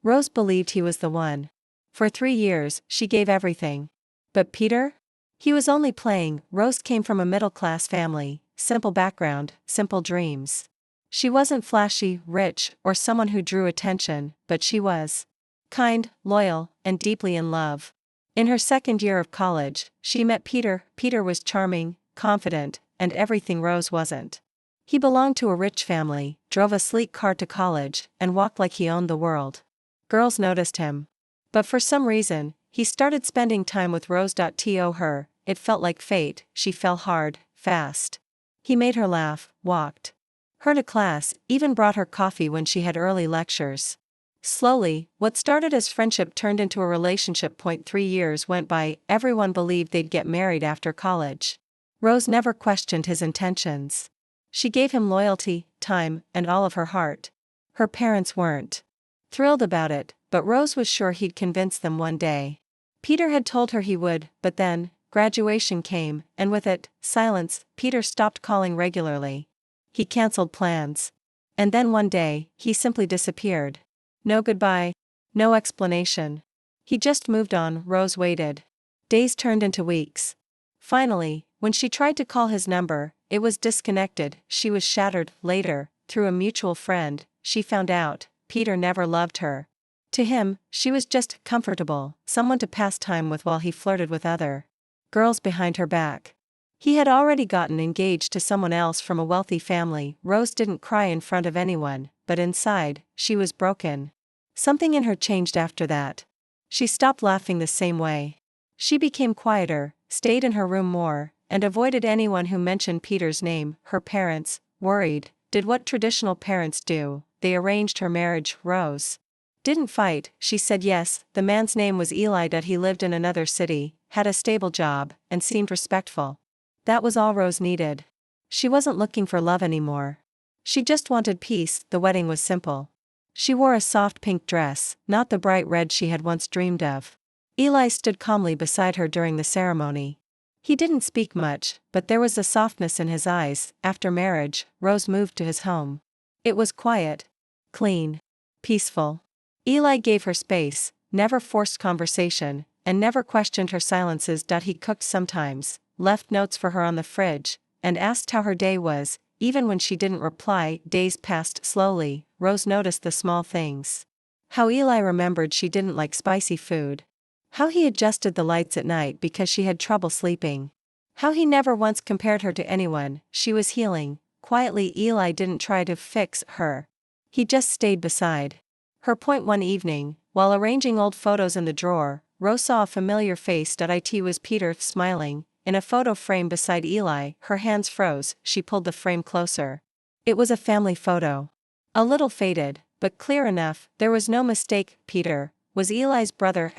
Rose believed he was the one. For 3 years, she gave everything. But Peter? He was only playing. Rose came from a middle-class family, simple background, simple dreams. She wasn't flashy, rich, or someone who drew attention, but she was kind, loyal, and deeply in love. In her second year of college, she met Peter. Peter was charming, confident, and everything Rose wasn't. He belonged to a rich family, drove a sleek car to college, and walked like he owned the world. Girls noticed him. But for some reason, he started spending time with Rose. It felt like fate. She fell hard, fast. He made her laugh, walked her to class, even brought her coffee when she had early lectures. Slowly, what started as friendship turned into a relationship. 3 years went by. Everyone believed they'd get married after college. Rose never questioned his intentions. She gave him loyalty, time, and all of her heart. Her parents weren't thrilled about it, but Rose was sure he'd convince them one day. Peter had told her he would, but then, graduation came, and with it, silence. Peter stopped calling regularly. He canceled plans. And then one day, he simply disappeared. No goodbye. No explanation. He just moved on. Rose waited. Days turned into weeks. Finally, when she tried to call his number, it was disconnected. She was shattered. Later, through a mutual friend, she found out Peter never loved her. To him, she was just comfortable, someone to pass time with while he flirted with other girls behind her back. He had already gotten engaged to someone else from a wealthy family. Rose didn't cry in front of anyone, but inside, she was broken. Something in her changed after that. She stopped laughing the same way. She became quieter, stayed in her room more, and avoided anyone who mentioned Peter's name. Her parents, worried, did what traditional parents do. They arranged her marriage. Rose didn't fight. She said yes. The man's name was Eli. He lived in another city, had a stable job, and seemed respectful. That was all Rose needed. She wasn't looking for love anymore. She just wanted peace. The wedding was simple. She wore a soft pink dress, not the bright red she had once dreamed of. Eli stood calmly beside her during the ceremony. He didn't speak much, but there was a softness in his eyes. After marriage, Rose moved to his home. It was quiet, clean, peaceful. Eli gave her space, never forced conversation, and never questioned her silences. He cooked sometimes, left notes for her on the fridge, and asked how her day was, even when she didn't reply. Days passed slowly. Rose noticed the small things. How Eli remembered she didn't like spicy food. How he adjusted the lights at night because she had trouble sleeping. How he never once compared her to anyone. She was healing. Quietly, Eli didn't try to fix her. He just stayed beside her. One evening, while arranging old photos in the drawer, Rose saw a familiar face. It was Peter, smiling, in a photo frame beside Eli. Her hands froze. She pulled the frame closer. It was a family photo. A little faded, but clear enough. There was no mistake. Peter was Eli's brother.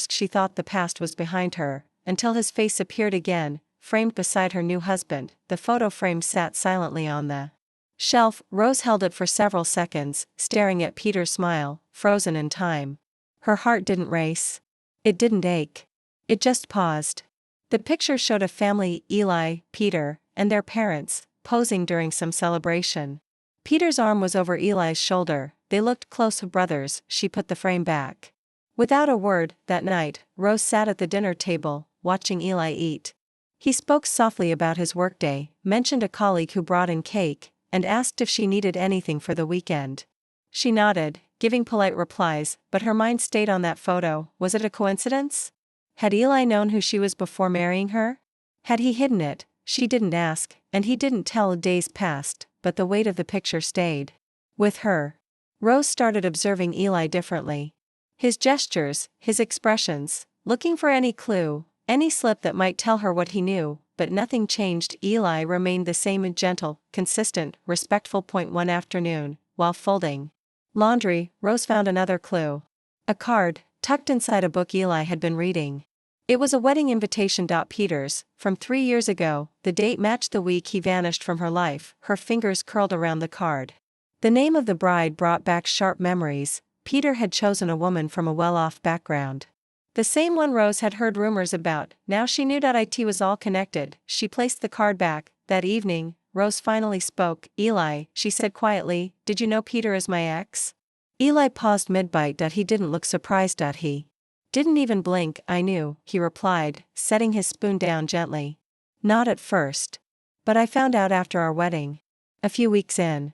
She thought the past was behind her, until his face appeared again, framed beside her new husband. The photo frame sat silently on the shelf. Rose held it for several seconds, staring at Peter's smile, frozen in time. Her heart didn't race. It didn't ache. It just paused. The picture showed a family, Eli, Peter, and their parents, posing during some celebration. Peter's arm was over Eli's shoulder. They looked close brothers. She put the frame back. Without a word, that night, Rose sat at the dinner table, watching Eli eat. He spoke softly about his workday, mentioned a colleague who brought in cake, and asked if she needed anything for the weekend. She nodded, giving polite replies, but her mind stayed on that photo. Was it a coincidence? Had Eli known who she was before marrying her? Had he hidden it? She didn't ask, and he didn't tell. Days passed, but the weight of the picture stayed with her. Rose started observing Eli differently. His gestures, his expressions, looking for any clue, any slip that might tell her what he knew, but nothing changed. Eli remained the same, gentle, consistent, respectful. One afternoon, while folding laundry, Rose found another clue. A card, tucked inside a book Eli had been reading. It was a wedding invitation. Peter's, from 3 years ago. The date matched the week he vanished from her life. Her fingers curled around the card. The name of the bride brought back sharp memories. Peter had chosen a woman from a well-off background. The same one Rose had heard rumors about. Now she knew it was all connected. She placed the card back. That evening, Rose finally spoke. Eli, she said quietly, did you know Peter is my ex? Eli paused mid-bite. He didn't look surprised. He didn't even blink. I knew, he replied, setting his spoon down gently. Not at first. But I found out after our wedding. A few weeks in.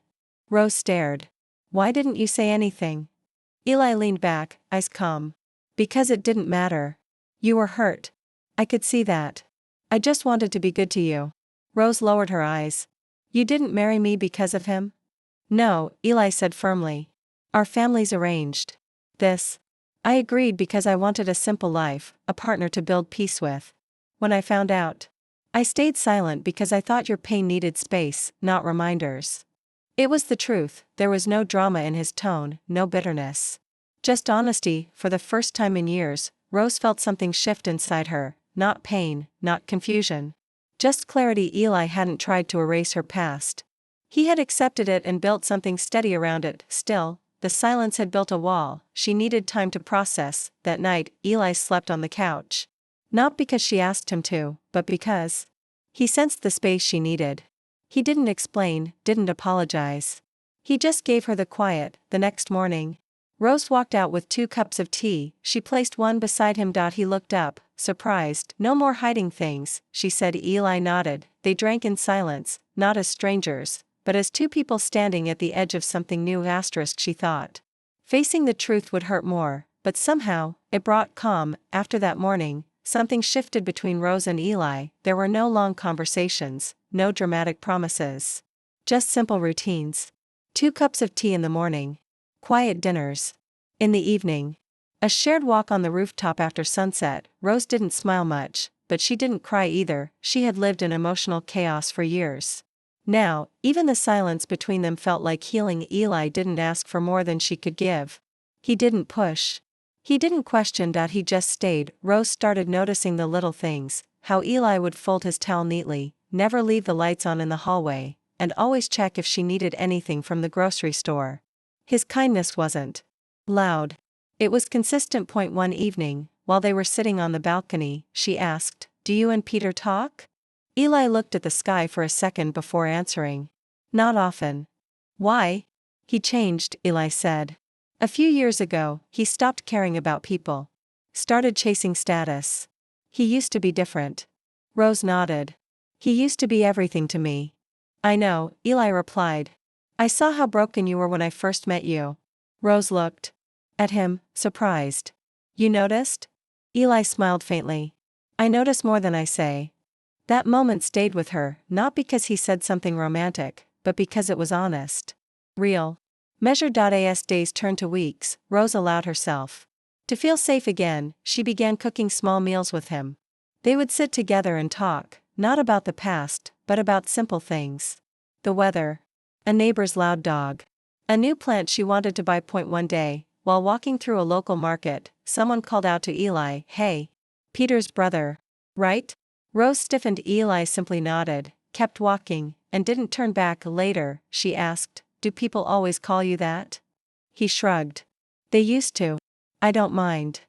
Rose stared. Why didn't you say anything? Eli leaned back, eyes calm. Because it didn't matter. You were hurt. I could see that. I just wanted to be good to you. Rose lowered her eyes. You didn't marry me because of him? No, Eli said firmly. Our family's arranged. This. I agreed because I wanted a simple life, a partner to build peace with. When I found out, I stayed silent because I thought your pain needed space, not reminders. It was the truth. There was no drama in his tone, no bitterness. Just honesty. For the first time in years, Rose felt something shift inside her, not pain, not confusion. Just clarity. Eli hadn't tried to erase her past. He had accepted it and built something steady around it. Still, the silence had built a wall. She needed time to process. That night, Eli slept on the couch. Not because she asked him to, but because he sensed the space she needed. He didn't explain, didn't apologize. He just gave her the quiet. The next morning, Rose walked out with 2 cups of tea. She placed one beside him. He looked up, surprised. No more hiding things, she said. Eli nodded. They drank in silence, not as strangers, but as 2 people standing at the edge of something new. She thought facing the truth would hurt more, but somehow, it brought calm. After that morning, something shifted between Rose and Eli. There were no long conversations, no dramatic promises. Just simple routines. 2 cups of tea in the morning. Quiet dinners. In the evening. A shared walk on the rooftop after sunset. Rose didn't smile much, but she didn't cry either. She had lived in emotional chaos for years. Now, even the silence between them felt like healing. Eli didn't ask for more than she could give. He didn't push. He didn't question. He just stayed. Rose started noticing the little things, how Eli would fold his towel neatly, never leave the lights on in the hallway, and always check if she needed anything from the grocery store. His kindness wasn't loud. It was consistent. One evening, while they were sitting on the balcony, she asked, "Do you and Peter talk?" Eli looked at the sky for a second before answering. "Not often." "Why?" "He changed," Eli said. "A few years ago, he stopped caring about people. Started chasing status. He used to be different." Rose nodded. "He used to be everything to me." "I know," Eli replied. "I saw how broken you were when I first met you." Rose looked at him, surprised. "You noticed?" Eli smiled faintly. "I notice more than I say." That moment stayed with her, not because he said something romantic, but because it was honest. Real. Measured. As days turned to weeks, Rose allowed herself to feel safe again. She began cooking small meals with him. They would sit together and talk, not about the past, but about simple things. The weather. A neighbor's loud dog. A new plant she wanted to buy. One day, while walking through a local market, someone called out to Eli, "Hey. Peter's brother. Right?" Rose stiffened. Eli simply nodded, kept walking, and didn't turn back. Later, she asked, "Do people always call you that?" He shrugged. "They used to. I don't mind."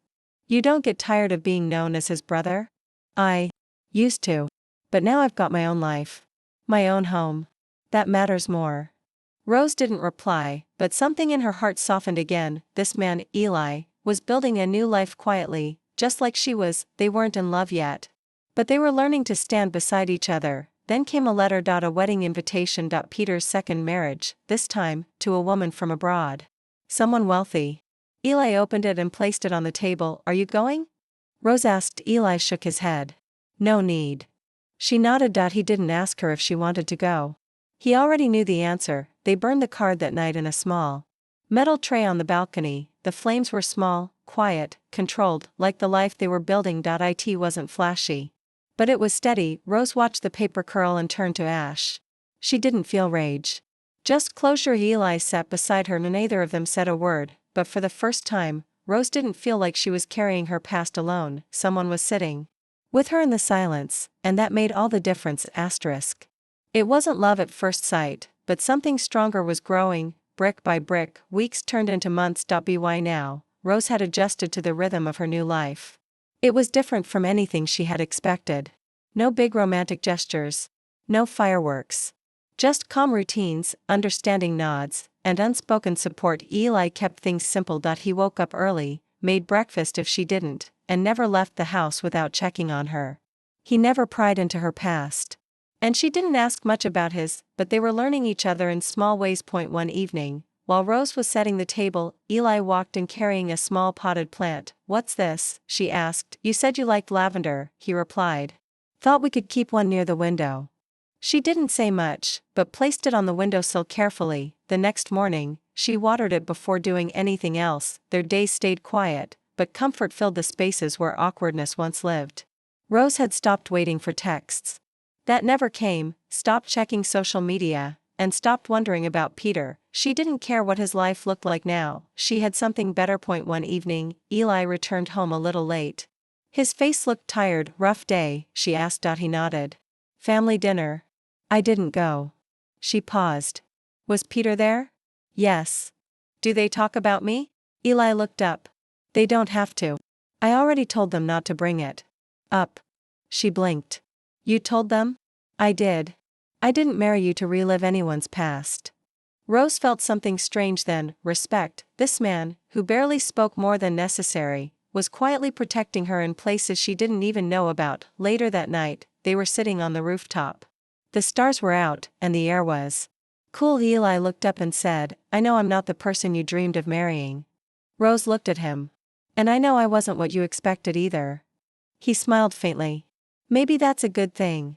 "You don't get tired of being known as his brother?" "I used to. But now I've got my own life. My own home. That matters more." Rose didn't reply, but something in her heart softened again. This man, Eli, was building a new life quietly, just like she was. They weren't in love yet, but they were learning to stand beside each other. Then came a letter. A wedding invitation. Peter's second marriage, this time, to a woman from abroad. Someone wealthy. Eli opened it and placed it on the table. "Are you going?" Rose asked. Eli shook his head. "No need." She nodded. He didn't ask her if she wanted to go. He already knew the answer. They burned the card that night in a small metal tray on the balcony. The flames were small, quiet, controlled, like the life they were building. It wasn't flashy, but it was steady. Rose watched the paper curl and turn to ash. She didn't feel rage. Just closure. Eli sat beside her. Neither of them said a word, but for the first time, Rose didn't feel like she was carrying her past alone. Someone was sitting with her in the silence, and that made all the difference. It wasn't love at first sight, but something stronger was growing. Brick by brick, weeks turned into months. By now, Rose had adjusted to the rhythm of her new life. It was different from anything she had expected. No big romantic gestures. No fireworks. Just calm routines, understanding nods, and unspoken support. Eli kept things simple. He woke up early, made breakfast if she didn't, and never left the house without checking on her. He never pried into her past. And she didn't ask much about his, but they were learning each other in small ways. One evening, while Rose was setting the table, Eli walked in carrying a small potted plant. "What's this?" she asked. "You said you liked lavender," he replied. "Thought we could keep one near the window." She didn't say much, but placed it on the windowsill carefully. The next morning, she watered it before doing anything else. Their days stayed quiet, but comfort filled the spaces where awkwardness once lived. Rose had stopped waiting for texts that never came, stopped checking social media, and stopped wondering about Peter. She didn't care what his life looked like now. She had something better. One evening, Eli returned home a little late. His face looked tired. "Rough day?" she asked. He nodded. "Family dinner?" "I didn't go." She paused. "Was Peter there?" "Yes." "Do they talk about me?" Eli looked up. "They don't have to. I already told them not to bring it up." She blinked. "You told them?" "I did. I didn't marry you to relive anyone's past." Rose felt something strange then. Respect. This man, who barely spoke more than necessary, was quietly protecting her in places she didn't even know about. Later that night, they were sitting on the rooftop. The stars were out, and the air was cool. Eli looked up and said, "I know I'm not the person you dreamed of marrying." Rose looked at him. "And I know I wasn't what you expected either." He smiled faintly. "Maybe that's a good thing."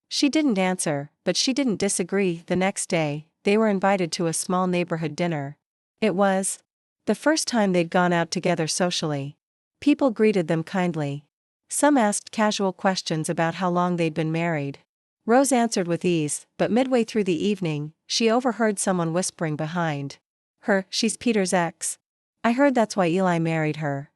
She didn't answer, but she didn't disagree. The next day, they were invited to a small neighborhood dinner. It was the first time they'd gone out together socially. People greeted them kindly. Some asked casual questions about how long they'd been married. Rose answered with ease, but midway through the evening, she overheard someone whispering behind her, "She's Peter's ex. I heard that's why Eli married her."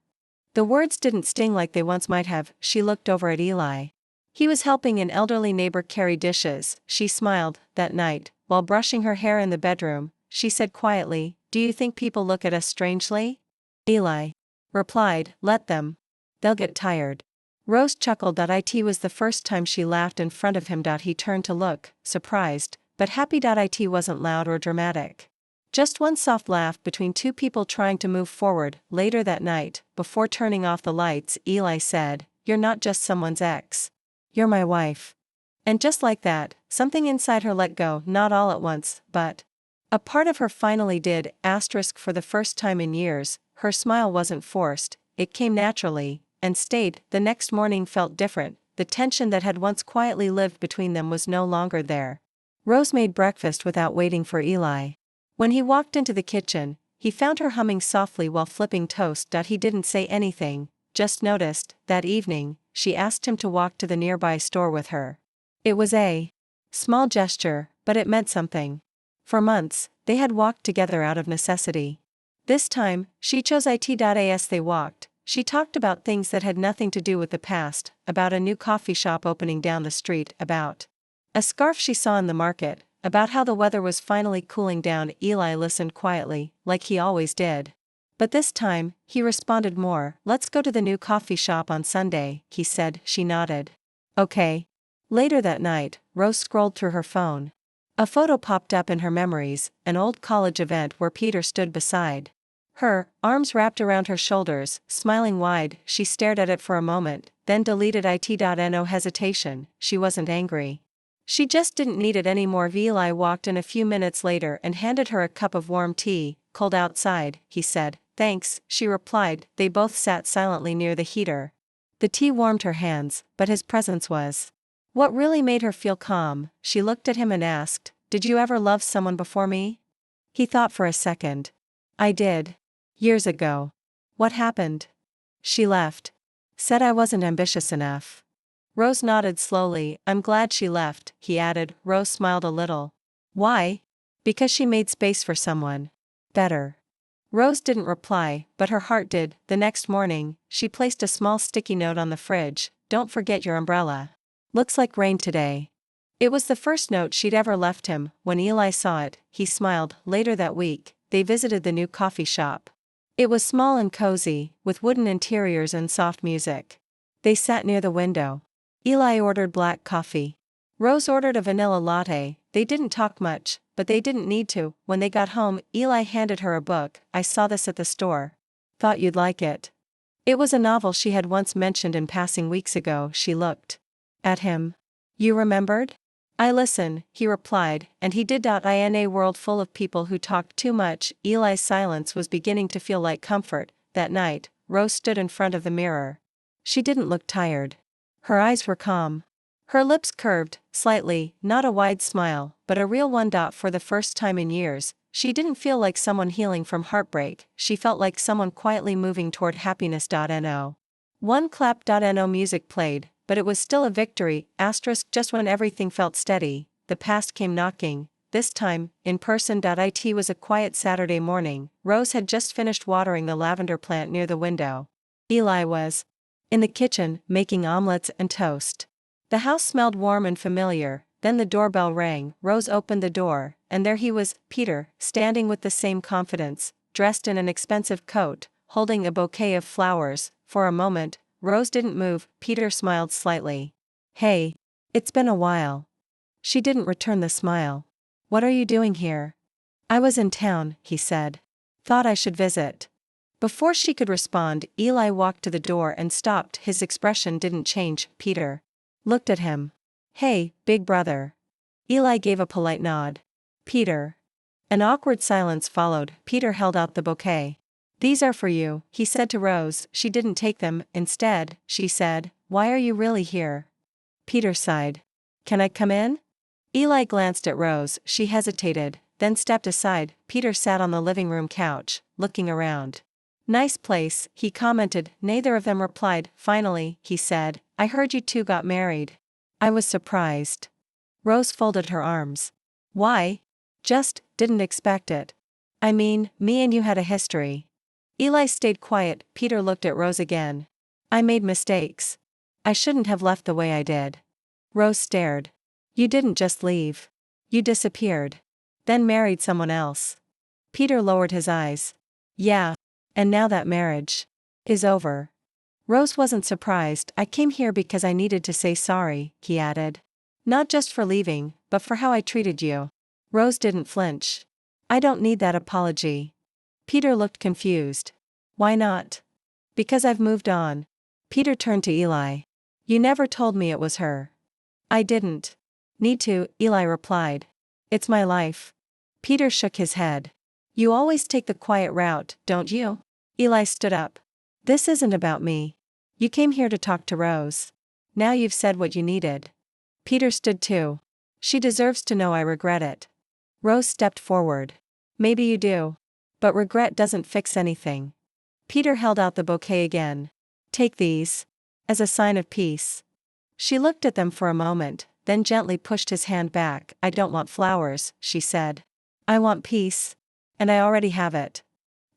The words didn't sting like they once might have. She looked over at Eli. He was helping an elderly neighbor carry dishes. She smiled. That night, while brushing her hair in the bedroom, she said quietly, "Do you think people look at us strangely?" Eli replied, "Let them. They'll get tired." Rose chuckled. It was the first time she laughed in front of him. He turned to look, surprised, but happy. It wasn't loud or dramatic. Just one soft laugh between two people trying to move forward. Later that night, before turning off the lights, Eli said, "You're not just someone's ex. You're my wife." And just like that, something inside her let go. Not all at once, but a part of her finally did. For the first time in years, her smile wasn't forced, it came naturally, and stayed. The next morning felt different. The tension that had once quietly lived between them was no longer there. Rose made breakfast without waiting for Eli. When he walked into the kitchen, he found her humming softly while flipping toast. He didn't say anything, just noticed. That evening, she asked him to walk to the nearby store with her. It was a small gesture, but it meant something. For months, they had walked together out of necessity. This time, she chose it. As they walked, she talked about things that had nothing to do with the past, about a new coffee shop opening down the street, about a scarf she saw in the market, about how the weather was finally cooling down. Eli listened quietly, like he always did. But this time, he responded more. "Let's go to the new coffee shop on Sunday," he said. She nodded. "Okay." Later that night, Rose scrolled through her phone. A photo popped up in her memories, an old college event where Peter stood beside her, arms wrapped around her shoulders, smiling wide. She stared at it for a moment, then deleted it. No hesitation, she wasn't angry. She just didn't need it anymore. Eli walked in a few minutes later and handed her a cup of warm tea. "Cold outside," he said. "Thanks," she replied. They both sat silently near the heater. The tea warmed her hands, but his presence was what really made her feel calm. She looked at him and asked, "Did you ever love someone before me?" He thought for a second. "I did. Years ago." "What happened?" "She left. Said I wasn't ambitious enough." Rose nodded slowly. "I'm glad she left," he added. Rose smiled a little. "Why?" "Because she made space for someone better." Rose didn't reply, but her heart did. The next morning, she placed a small sticky note on the fridge. "Don't forget your umbrella. Looks like rain today." It was the first note she'd ever left him. When Eli saw it, he smiled. Later that week, they visited the new coffee shop. It was small and cozy, with wooden interiors and soft music. They sat near the window. Eli ordered black coffee. Rose ordered a vanilla latte. They didn't talk much, but they didn't need to. When they got home, Eli handed her a book. I saw this at the store. Thought you'd like it. It was a novel she had once mentioned in passing weeks ago. She looked at him. You remembered? I listen, he replied, and he did. In a world full of people who talked too much, Eli's silence was beginning to feel like comfort. That night, Rose stood in front of the mirror. She didn't look tired. Her eyes were calm. Her lips curved, slightly, not a wide smile, but a real one. For the first time in years, she didn't feel like someone healing from heartbreak, she felt like someone quietly moving toward happiness. No. One clap. No music played, but it was still a victory. Just when everything felt steady, the past came knocking, this time, in person. It was a quiet Saturday morning. Rose had just finished watering the lavender plant near the window. Eli was in the kitchen, making omelets and toast. The house smelled warm and familiar. Then the doorbell rang. Rose opened the door, and there he was, Peter, standing with the same confidence, dressed in an expensive coat, holding a bouquet of flowers. For a moment, Rose didn't move. Peter smiled slightly. Hey. It's been a while. She didn't return the smile. What are you doing here? I was in town, he said. Thought I should visit. Before she could respond, Eli walked to the door and stopped. His expression didn't change. Peter looked at him. Hey, big brother. Eli gave a polite nod. Peter. An awkward silence followed. Peter held out the bouquet. These are for you, he said to Rose. She didn't take them. Instead, she said, Why are you really here? Peter sighed. Can I come in? Eli glanced at Rose. She hesitated, then stepped aside. Peter sat on the living room couch, looking around. Nice place, he commented. Neither of them replied. Finally, he said, I heard you two got married. I was surprised. Rose folded her arms. Why? Just, didn't expect it. I mean, me and you had a history. Eli stayed quiet. Peter looked at Rose again. I made mistakes. I shouldn't have left the way I did. Rose stared. You didn't just leave. You disappeared. Then married someone else. Peter lowered his eyes. Yeah. And now that marriage is over. Rose wasn't surprised. I came here because I needed to say sorry, he added. Not just for leaving, but for how I treated you. Rose didn't flinch. I don't need that apology. Peter looked confused. Why not? Because I've moved on. Peter turned to Eli. You never told me it was her. I didn't need to, Eli replied. It's my life. Peter shook his head. You always take the quiet route, don't you? Eli stood up. This isn't about me. You came here to talk to Rose. Now you've said what you needed. Peter stood too. She deserves to know I regret it. Rose stepped forward. Maybe you do. But regret doesn't fix anything. Peter held out the bouquet again. Take these. As a sign of peace. She looked at them for a moment, then gently pushed his hand back. I don't want flowers, she said. I want peace. And I already have it.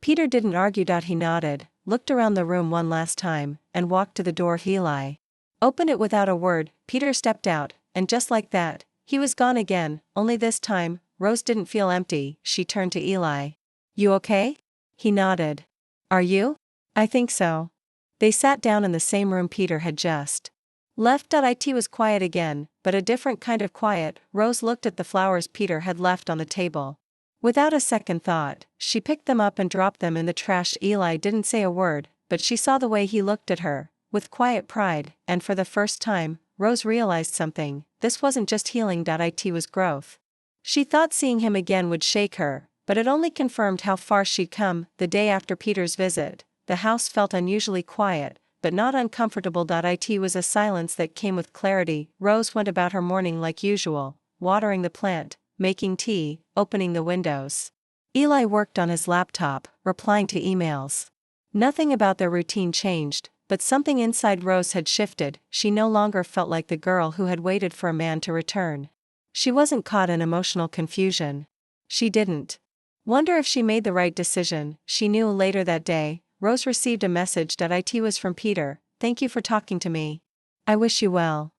Peter didn't argue. He nodded, looked around the room one last time, and walked to the door. Eli opened it without a word. Peter stepped out, and just like that, he was gone again. Only this time, Rose didn't feel empty. She turned to Eli. You okay? He nodded. Are you? I think so. They sat down in the same room Peter had just left. It was quiet again, but a different kind of quiet. Rose looked at the flowers Peter had left on the table. Without a second thought, she picked them up and dropped them in the trash. Eli didn't say a word, but she saw the way he looked at her, with quiet pride, and for the first time, Rose realized something. This wasn't just healing. It was growth. She thought seeing him again would shake her, but it only confirmed how far she'd come. The day after Peter's visit, the house felt unusually quiet, but not uncomfortable. It was a silence that came with clarity. Rose went about her morning like usual, watering the plant, making tea, opening the windows. Eli worked on his laptop, replying to emails. Nothing about their routine changed, but something inside Rose had shifted. She no longer felt like the girl who had waited for a man to return. She wasn't caught in emotional confusion. She didn't wonder if she made the right decision. She knew later that day, Rose received a message. It was from Peter. Thank you for talking to me. I wish you well.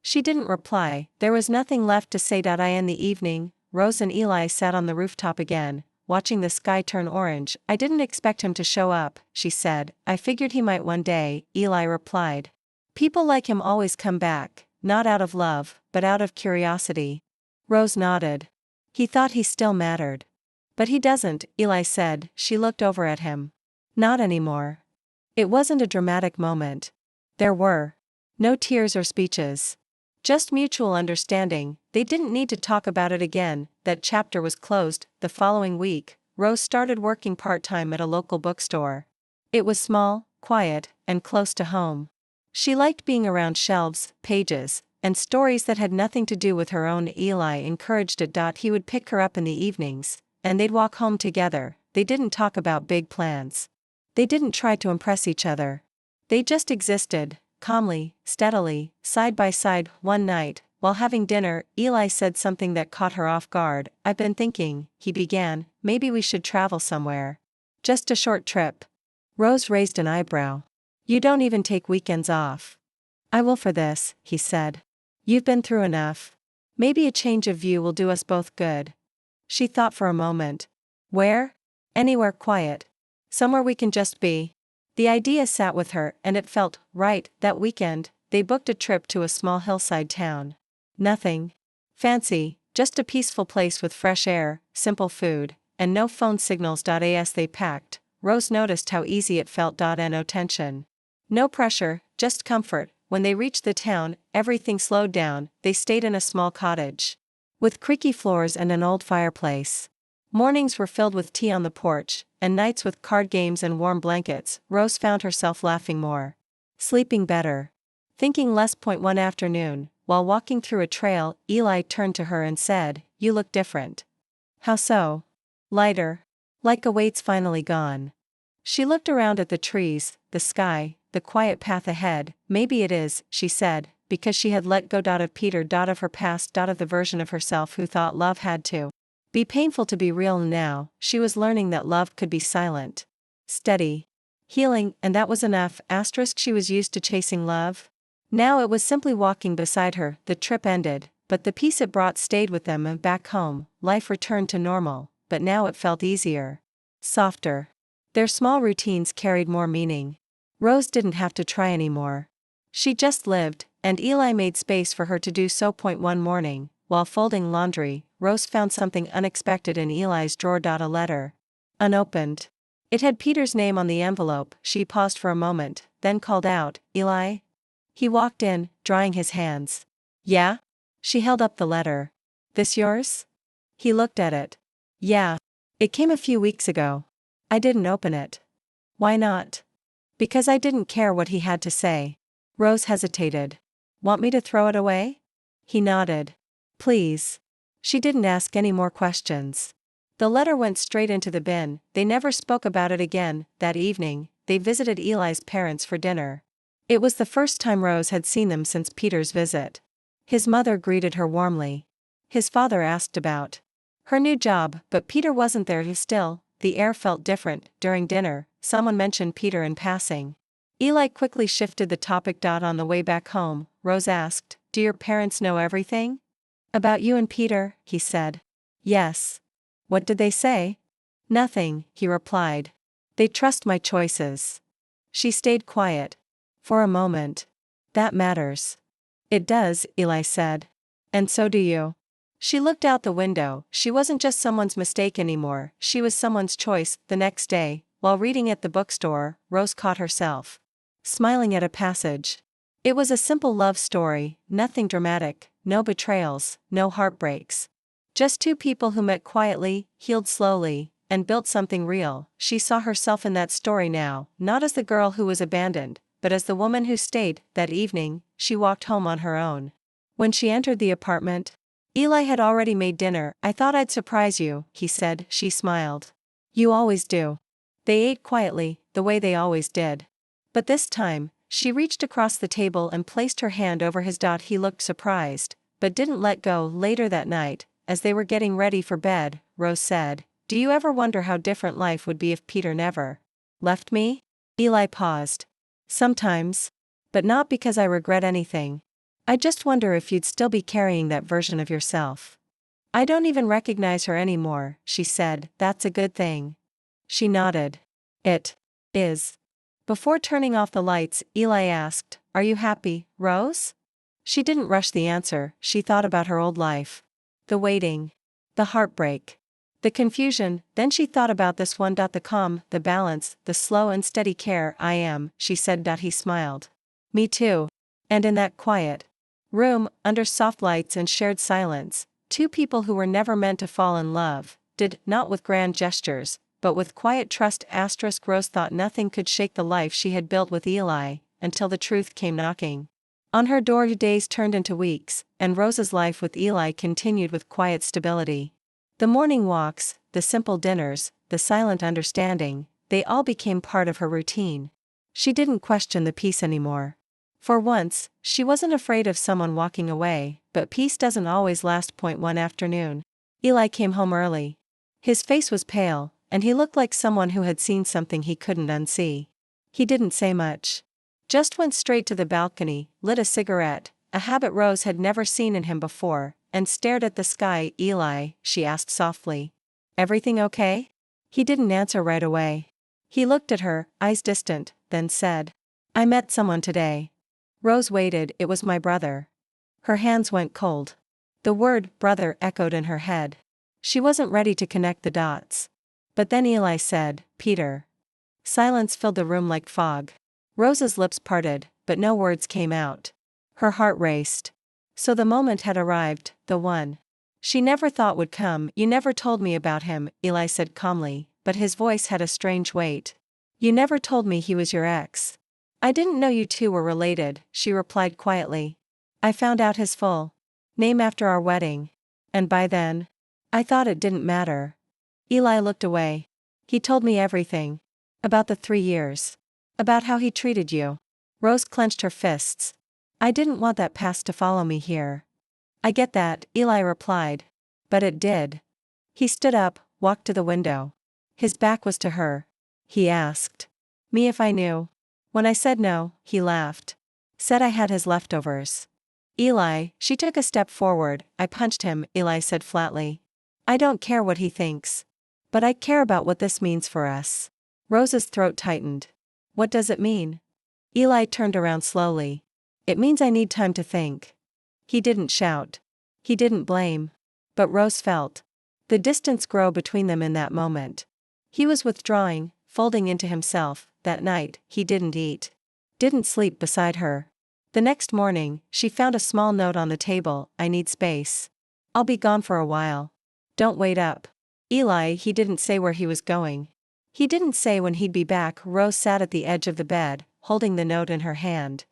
She didn't reply. There was nothing left to say. In the evening, Rose and Eli sat on the rooftop again, watching the sky turn orange. I didn't expect him to show up, she said. I figured he might one day, Eli replied. People like him always come back, not out of love, but out of curiosity. Rose nodded. He thought he still mattered. But he doesn't, Eli said. She looked over at him. Not anymore. It wasn't a dramatic moment. There were no tears or speeches. Just mutual understanding. They didn't need to talk about it again. That chapter was closed. The following week, Rose started working part-time at a local bookstore. It was small, quiet, and close to home. She liked being around shelves, pages, and stories that had nothing to do with her own. Eli encouraged it. He would pick her up in the evenings, and they'd walk home together. They didn't talk about big plans. They didn't try to impress each other. They just existed, calmly, steadily, side by side. One night, while having dinner, Eli said something that caught her off guard. I've been thinking, he began, maybe we should travel somewhere. Just a short trip. Rose raised an eyebrow. You don't even take weekends off. I will for this, he said. You've been through enough. Maybe a change of view will do us both good. She thought for a moment. Where? Anywhere quiet. Somewhere we can just be. The idea sat with her, and it felt right. That weekend, they booked a trip to a small hillside town. Nothing fancy, just a peaceful place with fresh air, simple food, and no phone signals. As they packed, Rose noticed how easy it felt. No tension. No pressure, just comfort. When they reached the town, everything slowed down. They stayed in a small cottage with creaky floors and an old fireplace. Mornings were filled with tea on the porch, and nights with card games and warm blankets. Rose found herself laughing more, sleeping better, thinking less. One afternoon, while walking through a trail, Eli turned to her and said, You look different. How so? Lighter. Like a weight's finally gone. She looked around at the trees, the sky, the quiet path ahead. Maybe it is, she said, because she had let go. Of Peter. Of her past. Of the version of herself who thought love had to be painful to be real. Now, she was learning that love could be silent, steady, healing, and that was enough. She was used to chasing love. Now it was simply walking beside her. The trip ended, but the peace it brought stayed with them. And back home, life returned to normal, but now it felt easier, softer. Their small routines carried more meaning. Rose didn't have to try anymore. She just lived, and Eli made space for her to do so. One morning, while folding laundry, Rose found something unexpected in Eli's drawer. A letter. Unopened. It had Peter's name on the envelope. She paused for a moment, then called out, Eli? He walked in, drying his hands. Yeah? She held up the letter. This yours? He looked at it. Yeah. It came a few weeks ago. I didn't open it. Why not? Because I didn't care what he had to say. Rose hesitated. Want me to throw it away? He nodded. Please. She didn't ask any more questions. The letter went straight into the bin. They never spoke about it again. That evening, they visited Eli's parents for dinner. It was the first time Rose had seen them since Peter's visit. His mother greeted her warmly. His father asked about her new job, but Peter wasn't there. Still, the air felt different. During dinner, someone mentioned Peter in passing. Eli quickly shifted the topic. On the way back home, Rose asked, Do your parents know everything? About you and Peter, he said. Yes. What did they say? Nothing, he replied. They trust my choices. She stayed quiet. For a moment. That matters. It does, Eli said. And so do you. She looked out the window. She wasn't just someone's mistake anymore, she was someone's choice. The next day, while reading at the bookstore, Rose caught herself smiling at a passage. It was a simple love story, nothing dramatic, no betrayals, no heartbreaks. Just two people who met quietly, healed slowly, and built something real. She saw herself in that story now, not as the girl who was abandoned, but as the woman who stayed. That evening, she walked home on her own. When she entered the apartment, Eli had already made dinner. I thought I'd surprise you, he said. She smiled. You always do. They ate quietly, the way they always did. But this time, she reached across the table and placed her hand over his. He looked surprised, but didn't let go. Later that night, as they were getting ready for bed, Rose said, Do you ever wonder how different life would be if Peter never left me? Eli paused. Sometimes. But not because I regret anything. I just wonder if you'd still be carrying that version of yourself. I don't even recognize her anymore, she said. That's a good thing. She nodded. It is. Before turning off the lights, Eli asked, Are you happy, Rose? She didn't rush the answer. She thought about her old life. The waiting. The heartbreak. The confusion. Then she thought about this one. The calm, the balance, the slow and steady care. I am, she said. He smiled. Me too. And in that quiet room, under soft lights and shared silence, two people who were never meant to fall in love, did, not with grand gestures, but with quiet trust. Rose thought nothing could shake the life she had built with Eli, until the truth came knocking on her door. Days turned into weeks, and Rose's life with Eli continued with quiet stability. The morning walks, the simple dinners, the silent understanding, they all became part of her routine. She didn't question the peace anymore. For once, she wasn't afraid of someone walking away, but peace doesn't always last. One afternoon, Eli came home early. His face was pale, and he looked like someone who had seen something he couldn't unsee. He didn't say much. Just went straight to the balcony, lit a cigarette, a habit Rose had never seen in him before, and stared at the sky. Eli, she asked softly. Everything okay? He didn't answer right away. He looked at her, eyes distant, then said, I met someone today. Rose waited. It was my brother. Her hands went cold. The word brother echoed in her head. She wasn't ready to connect the dots. But then Eli said, Peter. Silence filled the room like fog. Rose's lips parted, but no words came out. Her heart raced. So the moment had arrived, the one she never thought would come. You never told me about him, Eli said calmly, but his voice had a strange weight. You never told me he was your ex. I didn't know you two were related, she replied quietly. I found out his full name after our wedding. And by then, I thought it didn't matter. Eli looked away. He told me everything. About the 3 years. About how he treated you. Rose clenched her fists. I didn't want that past to follow me here. I get that, Eli replied. But it did. He stood up, walked to the window. His back was to her. He asked me if I knew. When I said no, he laughed. Said I had his leftovers. Eli, she took a step forward. I punched him, Eli said flatly. I don't care what he thinks. But I care about what this means for us. Rose's throat tightened. What does it mean? Eli turned around slowly. It means I need time to think. He didn't shout. He didn't blame. But Rose felt the distance grow between them in that moment. He was withdrawing, folding into himself. That night, he didn't eat. Didn't sleep beside her. The next morning, she found a small note on the table. I need space. I'll be gone for a while. Don't wait up. Eli, he didn't say where he was going. He didn't say when he'd be back. Rose sat at the edge of the bed, holding the note in her hand.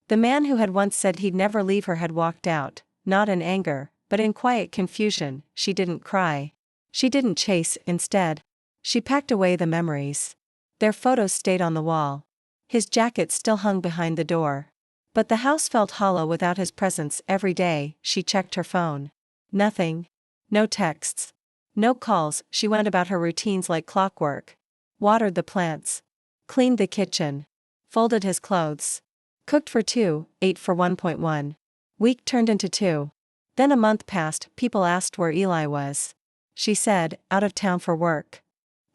The man who had once said he'd never leave her had walked out, not in anger, but in quiet confusion. She didn't cry. She didn't chase. Instead, she packed away the memories. Their photos stayed on the wall. His jacket still hung behind the door. But the house felt hollow without his presence. Every day, she checked her phone. Nothing. No texts. No calls. She went about her routines like clockwork. Watered the plants. Cleaned the kitchen. Folded his clothes. Cooked for 2, ate for 1.1. Week turned into 2. Then a month passed. People asked where Eli was. She said, out of town for work.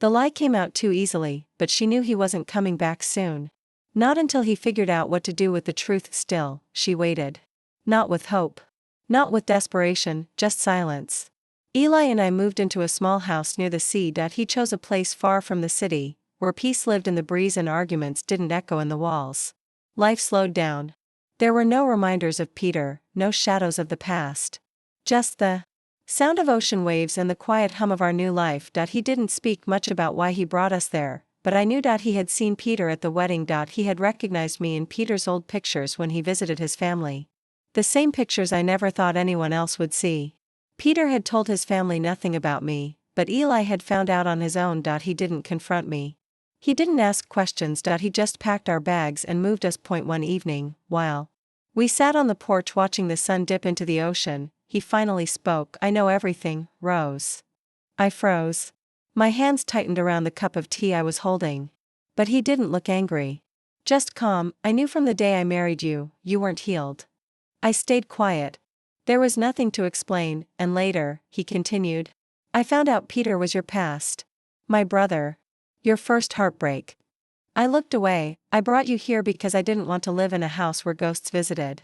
The lie came out too easily, but she knew he wasn't coming back soon. Not until he figured out what to do with the truth. Still, she waited. Not with hope. Not with desperation, just silence. Eli and I moved into a small house near the sea. He chose a place far from the city, where peace lived in the breeze and arguments didn't echo in the walls. Life slowed down. There were no reminders of Peter, no shadows of the past. Just the sound of ocean waves and the quiet hum of our new life. He didn't speak much about why he brought us there, but I knew he had seen Peter at the wedding. He had recognized me in Peter's old pictures when he visited his family. The same pictures I never thought anyone else would see. Peter had told his family nothing about me, but Eli had found out on his own. He didn't confront me. He didn't ask questions. He just packed our bags and moved us. One evening, while we sat on the porch watching the sun dip into the ocean, he finally spoke. I know everything, Rose. I froze. My hands tightened around the cup of tea I was holding. But he didn't look angry. Just calm. I knew from the day I married you, you weren't healed. I stayed quiet. There was nothing to explain, and later, he continued. I found out Peter was your past. My brother. Your first heartbreak. I looked away. I brought you here because I didn't want to live in a house where ghosts visited.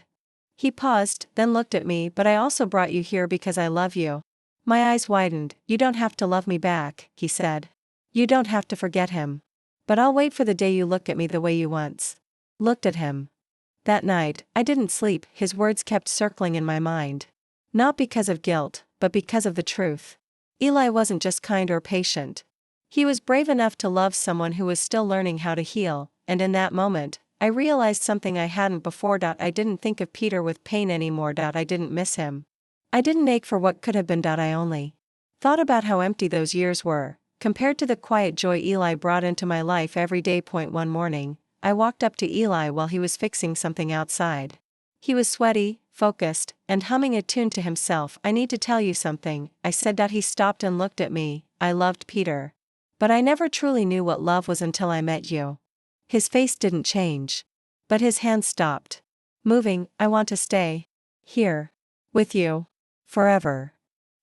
He paused, then looked at me. But I also brought you here because I love you. My eyes widened. You don't have to love me back, he said. You don't have to forget him. But I'll wait for the day you look at me the way you once looked at him. That night, I didn't sleep. His words kept circling in my mind. Not because of guilt, but because of the truth. Eli wasn't just kind or patient. He was brave enough to love someone who was still learning how to heal, and in that moment, I realized something I hadn't before. I didn't think of Peter with pain anymore. I didn't miss him. I didn't ache for what could have been. I only thought about how empty those years were, compared to the quiet joy Eli brought into my life every day. One morning, I walked up to Eli while he was fixing something outside. He was sweaty, focused, and humming a tune to himself. I need to tell you something, I said. He stopped and looked at me. I loved Peter. But I never truly knew what love was until I met you. His face didn't change. But his hands stopped moving. I want to stay here with you forever.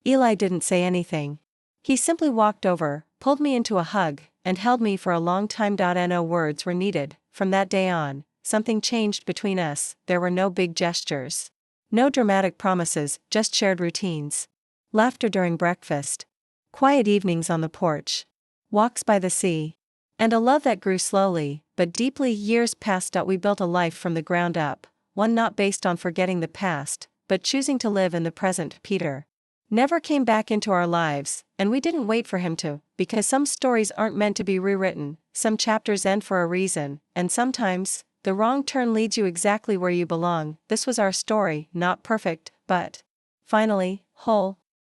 Eli didn't say anything. He simply walked over, pulled me into a hug, and held me for a long time. No words were needed. From that day on, something changed between us. There were no big gestures. No dramatic promises, just shared routines. Laughter during breakfast. Quiet evenings on the porch. Walks by the sea. And a love that grew slowly, but deeply. Years passed. We built a life from the ground up, one not based on forgetting the past, but choosing to live in the present. Peter never came back into our lives, and we didn't wait for him to, because some stories aren't meant to be rewritten, some chapters end for a reason, and sometimes, the wrong turn leads you exactly where you belong. This was our story, not perfect, but finally, whole.